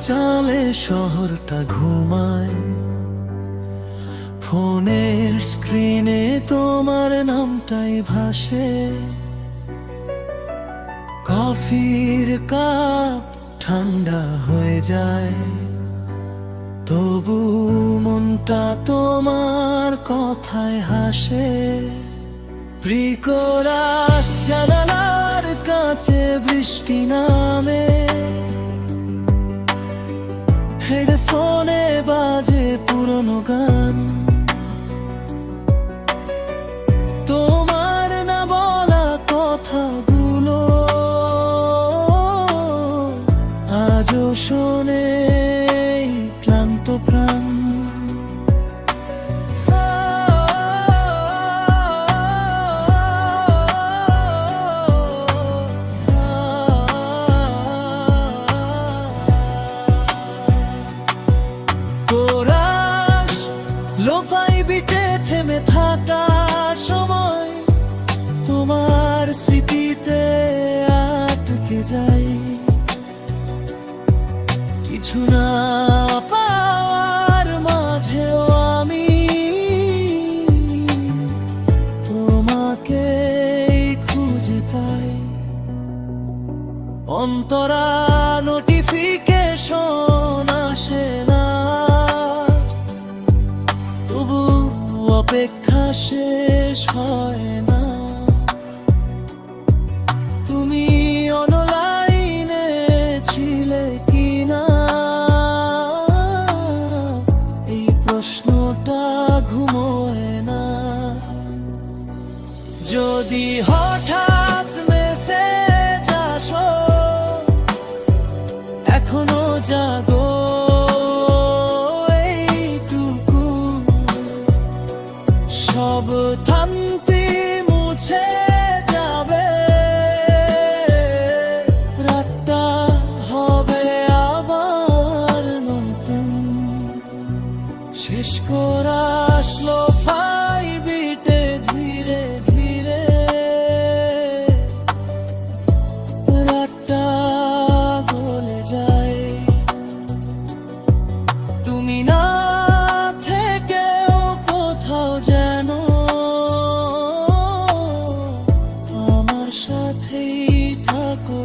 চালে শহরটা ঘুমায়, ফোনের স্ক্রিনে তোমার নামটাই ভাসে। কফির কাপ ঠান্ডা হয়ে যায়, তবু মনটা তোমার কথায় হাসে। প্রিকরাস জানালার কাছে বৃষ্টি নামে, হেডফোনে বাজে পুরনো গান। তোমার না বলা কথাগুলো আজও শোনে ক্লান্ত প্রাণ। লোফাই বিটে থেমে থাকা সময় তোমার স্মৃতিতে আটকে যায়। কিছু না পাওয়ার মাঝেও আমি তোমাকে খুঁজে পাই। অন্তরা নোটিফিকেশন আসে না, তবু অপেক্ষা শেষ হয় না। তুমি অনলাইনে ছিলে কিনা, এই প্রশ্নটা ঘুমোয় না। যদি হঠাৎ মেসেজ আসো, এখনো জাগো, সব থামতে মুছে যাবে। রাতটা হবে আবার নতুন, শেষ করা আসলো ফাই বিটে ধীরে ধীরে। রাতটা গলে যায়, তুমি না থেকেও কোথাও যেন আমার সাথেই থাকো।